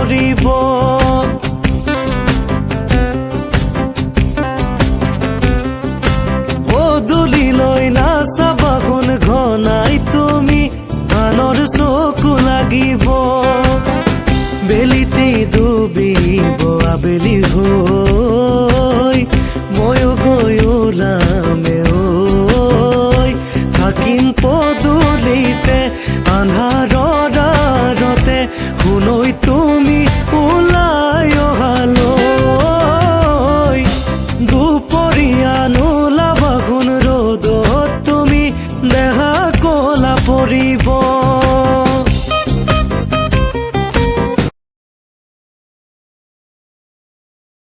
পৰিব পদূলিলৈ নাচাবা গুণ ঘনাই তুমি আনৰ চকু লাগিব বেলিতে ডুবিব আবেলি হৈ ময়ো গৈ ওলামে ঐ থাকিম পদূলিতে আন্ধাৰৰ আঁৰতে শুনৈ